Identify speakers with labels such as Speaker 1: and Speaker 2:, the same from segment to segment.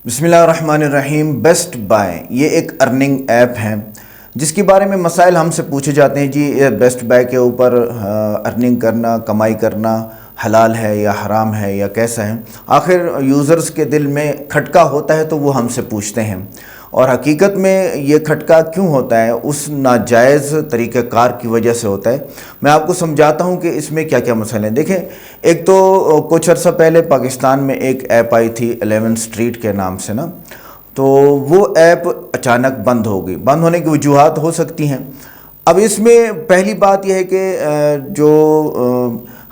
Speaker 1: بسم اللہ الرحمن الرحیم۔ بیسٹ بائی یہ ایک ارننگ ایپ ہے جس کے بارے میں مسائل ہم سے پوچھے جاتے ہیں۔ جی بیسٹ بائی کے اوپر ارننگ کرنا، کمائی کرنا حلال ہے یا حرام ہے یا کیسا ہے؟ آخر یوزرز کے دل میں کھٹکا ہوتا ہے تو وہ ہم سے پوچھتے ہیں، اور حقیقت میں یہ کھٹکا کیوں ہوتا ہے؟ اس ناجائز طریقہ کار کی وجہ سے ہوتا ہے۔ میں آپ کو سمجھاتا ہوں کہ اس میں کیا کیا مسئلے ہیں۔ دیکھیں، ایک تو کچھ عرصہ پہلے پاکستان میں ایک ایپ آئی تھی 11 اسٹریٹ کے نام سے نا، تو وہ ایپ اچانک بند ہو گئی۔ بند ہونے کی وجوہات ہو سکتی ہیں۔ اب اس میں پہلی بات یہ ہے کہ جو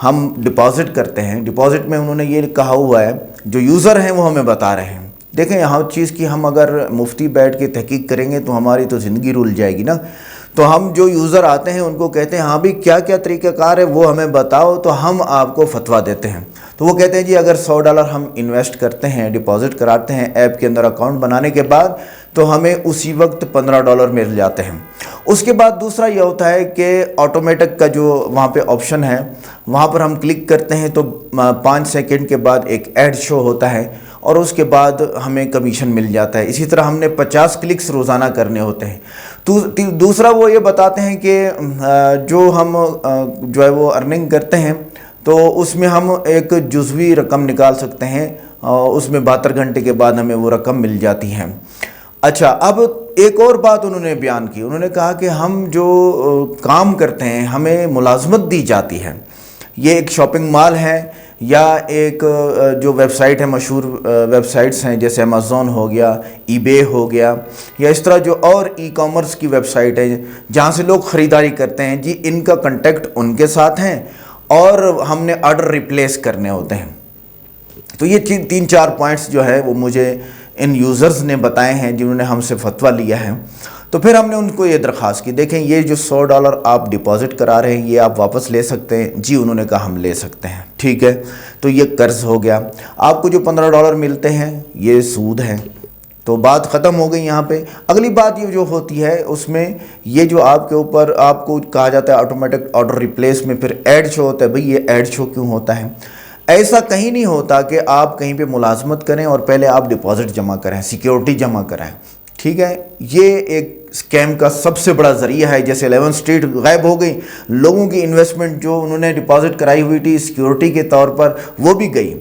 Speaker 1: ہم ڈپازٹ کرتے ہیں، ڈپازٹ میں انہوں نے یہ کہا ہوا ہے، جو یوزر ہیں وہ ہمیں بتا رہے ہیں۔ دیکھیں، ہر چیز کی ہم اگر مفتی بیٹھ کے تحقیق کریں گے تو ہماری تو زندگی رول جائے گی نا۔ تو ہم جو یوزر آتے ہیں ان کو کہتے ہیں ہاں بھی کیا کیا طریقہ کار ہے وہ ہمیں بتاؤ، تو ہم آپ کو فتویٰ دیتے ہیں۔ تو وہ کہتے ہیں جی اگر $100 ہم انویسٹ کرتے ہیں، ڈپازٹ کراتے ہیں ایپ کے اندر اکاؤنٹ بنانے کے بعد، تو ہمیں اسی وقت $15 مل جاتے ہیں۔ اس کے بعد دوسرا یہ ہوتا ہے کہ آٹومیٹک کا جو وہاں پہ آپشن ہے، وہاں پر ہم کلک کرتے ہیں تو 5 سیکنڈ کے بعد ایک ایڈ شو ہوتا ہے، اور اس کے بعد ہمیں کمیشن مل جاتا ہے۔ اسی طرح ہم نے 50 کلکس روزانہ کرنے ہوتے ہیں۔ دوسرا وہ یہ بتاتے ہیں کہ جو ہم جو ہے وہ ارننگ کرتے ہیں تو اس میں ہم ایک جزوی رقم نکال سکتے ہیں، اس میں 72 گھنٹے کے بعد ہمیں وہ رقم مل جاتی ہے۔ اچھا، اب ایک اور بات انہوں نے بیان کی، انہوں نے کہا کہ ہم جو کام کرتے ہیں ہمیں ملازمت دی جاتی ہے۔ یہ ایک شاپنگ مال ہے یا ایک جو ویب سائٹ ہے، مشہور ویب سائٹس ہیں جیسے امیزون ہو گیا، ای بے ہو گیا، یا اس طرح جو اور ای کامرس کی ویب سائٹ ہے جہاں سے لوگ خریداری کرتے ہیں، جی ان کا کنٹیکٹ ان کے ساتھ ہیں اور ہم نے آرڈر ریپلیس کرنے ہوتے ہیں۔ تو یہ 3-4 پوائنٹس جو ہے وہ مجھے ان یوزرز نے بتائے ہیں جنہوں نے ہم سے فتویٰ لیا ہے۔ تو پھر ہم نے ان کو یہ درخواست کی، دیکھیں یہ جو $100 آپ ڈپازٹ کرا رہے ہیں یہ آپ واپس لے سکتے ہیں؟ جی انہوں نے کہا ہم لے سکتے ہیں۔ ٹھیک ہے، تو یہ قرض ہو گیا۔ آپ کو جو $15 ملتے ہیں یہ سود ہے۔ تو بات ختم ہو گئی یہاں پہ۔ اگلی بات یہ جو ہوتی ہے اس میں یہ جو آپ کے اوپر آپ کو کہا جاتا ہے آٹومیٹک آرڈر ریپلیس میں پھر ایڈ شو ہوتا ہے۔ بھئی یہ ایڈ شو کیوں ہوتا ہے؟ ایسا کہیں نہیں ہوتا کہ آپ کہیں پہ ملازمت کریں اور پہلے آپ ڈپازٹ جمع کریں، سیکیورٹی جمع کرائیں۔ ٹھیک ہے، یہ ایک اسکیم کا سب سے بڑا ذریعہ ہے۔ جیسے 11 اسٹریٹ غائب ہو گئی، لوگوں کی انویسٹمنٹ جو انہوں نے ڈپازٹ کرائی ہوئی تھی سیکیورٹی کے طور پر وہ بھی گئی۔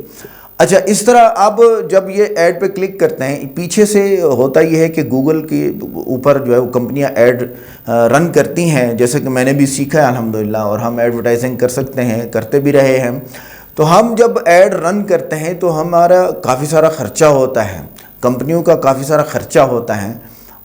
Speaker 1: اچھا، اس طرح اب جب یہ ایڈ پہ کلک کرتے ہیں، پیچھے سے ہوتا یہ ہے کہ گوگل کے اوپر جو ہے وہ کمپنیاں ایڈ رن کرتی ہیں، جیسے کہ میں نے بھی سیکھا ہے الحمدللہ، اور ہم ایڈورٹائزنگ کر سکتے ہیں، کرتے بھی رہے ہیں۔ تو ہم جب ایڈ رن کرتے ہیں تو ہمارا کافی سارا خرچہ ہوتا ہے، کمپنیوں کا کافی سارا خرچہ ہوتا ہے،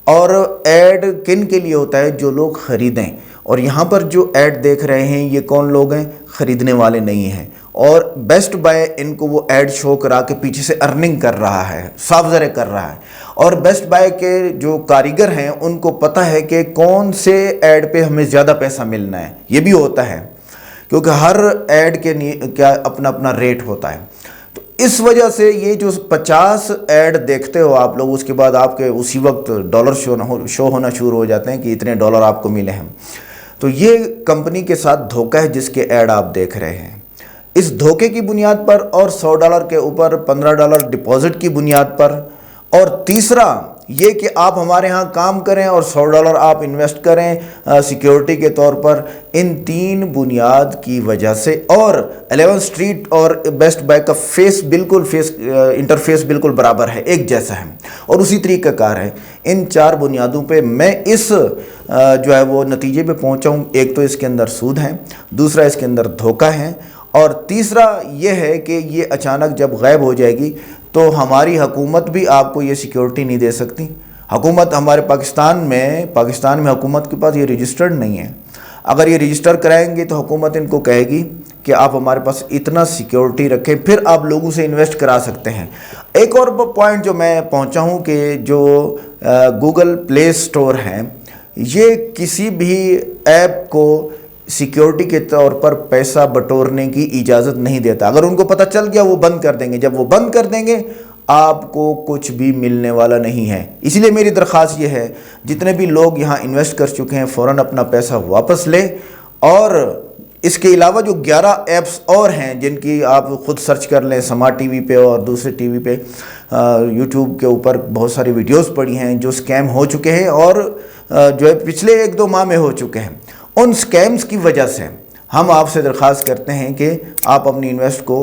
Speaker 1: اور ایڈ کن کے لیے ہوتا ہے؟ جو لوگ خریدیں۔ اور یہاں پر جو ایڈ دیکھ رہے ہیں یہ کون لوگ ہیں؟ خریدنے والے نہیں ہیں، اور بیسٹ بائی ان کو وہ ایڈ شو کرا کے پیچھے سے ارننگ کر رہا ہے، صاف ظاہر کر رہا ہے۔ اور بیسٹ بائی کے جو کاریگر ہیں ان کو پتہ ہے کہ کون سے ایڈ پہ ہمیں زیادہ پیسہ ملنا ہے۔ یہ بھی ہوتا ہے کیونکہ ہر ایڈ کے کیا اپنا اپنا ریٹ ہوتا ہے۔ تو اس وجہ سے یہ جو 50 ایڈ دیکھتے ہو آپ لوگ، اس کے بعد آپ کے اسی وقت ڈالر شو ہونا شروع ہو جاتے ہیں کہ اتنے $، آپ کو ملے ہیں۔ تو یہ کمپنی کے ساتھ دھوکہ ہے جس کے ایڈ آپ دیکھ رہے ہیں۔ اس دھوکے کی بنیاد پر، اور $100 کے اوپر $15 ڈپازٹ کی بنیاد پر، اور تیسرا یہ کہ آپ ہمارے ہاں کام کریں اور $100 آپ انویسٹ کریں سیکیورٹی کے طور پر، ان 3 بنیاد کی وجہ سے، اور 11 اسٹریٹ اور بیسٹ بائی کا انٹرفیس بالکل برابر ہے، ایک جیسا ہے اور اسی طریقہ کار ہے۔ ان 4 بنیادوں پہ میں اس جو ہے وہ نتیجے پہ پہنچا ہوں۔ ایک تو اس کے اندر سود ہے، دوسرا اس کے اندر دھوکہ ہے، اور تیسرا یہ ہے کہ یہ اچانک جب غائب ہو جائے گی تو ہماری حکومت بھی آپ کو یہ سیکیورٹی نہیں دے سکتی۔ حکومت ہمارے پاکستان میں حکومت کے پاس یہ رجسٹرڈ نہیں ہے۔ اگر یہ رجسٹر کرائیں گے تو حکومت ان کو کہے گی کہ آپ ہمارے پاس اتنا سیکیورٹی رکھیں، پھر آپ لوگوں سے انویسٹ کرا سکتے ہیں۔ ایک اور پوائنٹ جو میں پہنچا ہوں کہ جو گوگل پلے اسٹور ہے، یہ کسی بھی ایپ کو سیکیورٹی کے طور پر پیسہ بٹورنے کی اجازت نہیں دیتا۔ اگر ان کو پتہ چل گیا وہ بند کر دیں گے۔ جب وہ بند کر دیں گے آپ کو کچھ بھی ملنے والا نہیں ہے۔ اسی لیے میری درخواست یہ ہے، جتنے بھی لوگ یہاں انویسٹ کر چکے ہیں فوراً اپنا پیسہ واپس لیں، اور اس کے علاوہ جو 11 ایپس اور ہیں جن کی آپ خود سرچ کر لیں، سمارٹ ٹی وی پہ اور دوسرے ٹی وی پہ، یوٹیوب کے اوپر بہت ساری ویڈیوز پڑی ہیں جو سکیم ہو چکے ہیں اور جو ہے پچھلے 1-2 ماہ میں ہو چکے ہیں۔ ان سکیمز کی وجہ سے ہم آپ سے درخواست کرتے ہیں کہ آپ اپنی انویسٹ کو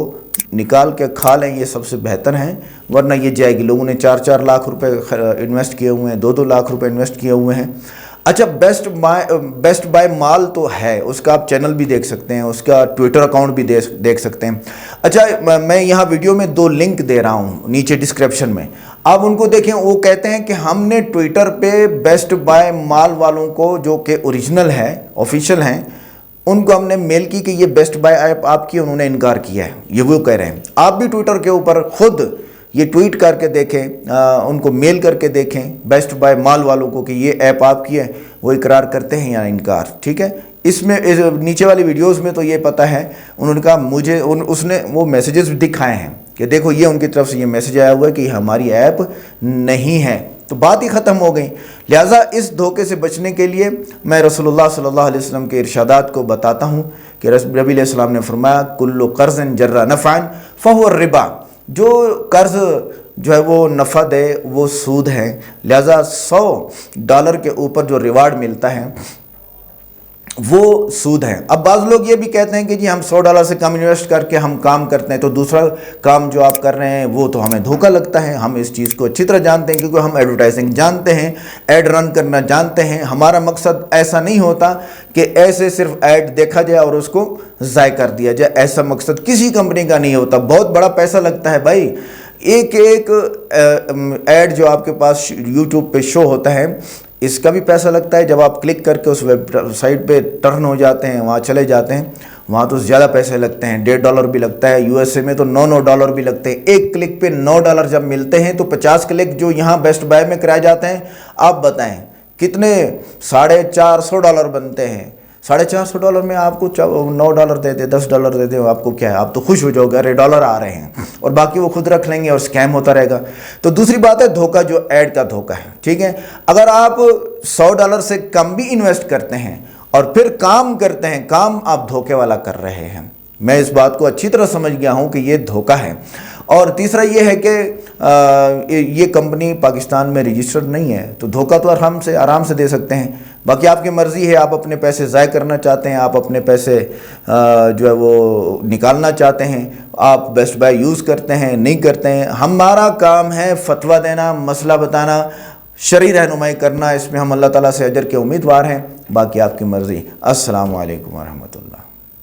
Speaker 1: نکال کے کھا لیں، یہ سب سے بہتر ہیں، ورنہ یہ جائے گی۔ لوگوں نے 4-4 لاکھ روپے انویسٹ کیے ہوئے ہیں، 2-2 لاکھ روپے انویسٹ کیے ہوئے ہیں۔ اچھا، بیسٹ بائی مال تو ہے، اس کا آپ چینل بھی دیکھ سکتے ہیں، اس کا ٹویٹر اکاؤنٹ بھی دیکھ سکتے ہیں۔ اچھا، میں یہاں ویڈیو میں 2 لنک دے رہا ہوں نیچے ڈسکرپشن میں، آپ ان کو دیکھیں۔ وہ کہتے ہیں کہ ہم نے ٹویٹر پہ بیسٹ بائی مال والوں کو، جو کہ اوریجنل ہے، آفیشیل ہیں، ان کو ہم نے میل کی کہ یہ بیسٹ بائی ایپ آپ کی، انہوں نے انکار کیا ہے، یہ وہ کہہ رہے ہیں۔ آپ بھی ٹویٹر کے اوپر خود یہ ٹویٹ کر کے دیکھیں، ان کو میل کر کے دیکھیں بیسٹ بائی مال والوں کو کہ یہ ایپ آپ کی ہے، وہ اقرار کرتے ہیں یا انکار، ٹھیک ہے۔ اس میں نیچے والی ویڈیوز میں تو یہ پتہ ہے، انہوں نے کہا مجھے اس نے وہ میسیجز دکھائے ہیں کہ دیکھو یہ ان کی طرف سے یہ میسیج آیا ہوا ہے کہ یہ ہماری ایپ نہیں ہے، تو بات ہی ختم ہو گئی۔ لہٰذا اس دھوکے سے بچنے کے لیے میں رسول اللہ صلی اللہ علیہ وسلم کے ارشادات کو بتاتا ہوں کہ نبی علیہ السلام نے فرمایا کل قرض جر نفعا فہو الربا، جو قرض جو ہے وہ نفع دے وہ سود ہے، لہٰذا $100 کے اوپر جو ریوارڈ ملتا ہے وہ سود ہے۔ اب بعض لوگ یہ بھی کہتے ہیں کہ جی ہم $100 سے کم انویسٹ کر کے ہم کام کرتے ہیں، تو دوسرا کام جو آپ کر رہے ہیں وہ تو ہمیں دھوکہ لگتا ہے۔ ہم اس چیز کو اچھی طرح جانتے ہیں کیونکہ ہم ایڈورٹائزنگ جانتے ہیں، ایڈ رن کرنا جانتے ہیں۔ ہمارا مقصد ایسا نہیں ہوتا کہ ایسے صرف ایڈ دیکھا جائے اور اس کو ضائع کر دیا جائے، ایسا مقصد کسی کمپنی کا نہیں ہوتا۔ بہت بڑا پیسہ لگتا ہے بھائی، ایک ایڈ جو آپ کے پاس یوٹیوب پہ شو ہوتا ہے، اس کا بھی پیسہ لگتا ہے۔ جب آپ کلک کر کے اس ویب سائٹ پہ ٹرن ہو جاتے ہیں، وہاں چلے جاتے ہیں، وہاں تو زیادہ پیسے لگتے ہیں، $1.5 بھی لگتا ہے، USA میں تو $9 بھی لگتے ہیں۔ ایک کلک پہ $9 جب ملتے ہیں تو 50 کلک جو یہاں بیسٹ بائی میں کرائے جاتے ہیں، آپ بتائیں کتنے $450 بنتے ہیں۔ $450 میں آپ کو $9 دے دے، $10 دے دے، آپ کو کیا ہے، آپ تو خوش ہو جاؤ گے، ارے ڈالر آ رہے ہیں، اور باقی وہ خود رکھ لیں گے اور سکیم ہوتا رہے گا۔ تو دوسری بات ہے دھوکہ، جو ایڈ کا دھوکہ ہے، ٹھیک ہے۔ اگر آپ $100 سے کم بھی انویسٹ کرتے ہیں اور پھر کام کرتے ہیں، کام آپ دھوکے والا کر رہے ہیں۔ میں اس بات کو اچھی طرح سمجھ گیا ہوں کہ یہ دھوکہ ہے۔ اور تیسرا یہ ہے کہ یہ کمپنی پاکستان میں رجسٹرڈ نہیں ہے، تو دھوکہ تو آرام سے دے سکتے ہیں۔ باقی آپ کی مرضی ہے، آپ اپنے پیسے ضائع کرنا چاہتے ہیں، آپ اپنے پیسے جو ہے وہ نکالنا چاہتے ہیں، آپ بیسٹ بائی یوز کرتے ہیں نہیں کرتے ہیں۔ ہمارا کام ہے فتویٰ دینا، مسئلہ بتانا، شرعی رہنمائی کرنا، اس میں ہم اللہ تعالیٰ سے اجر کے امیدوار ہیں، باقی آپ کی مرضی۔ السلام علیکم ورحمۃ اللہ۔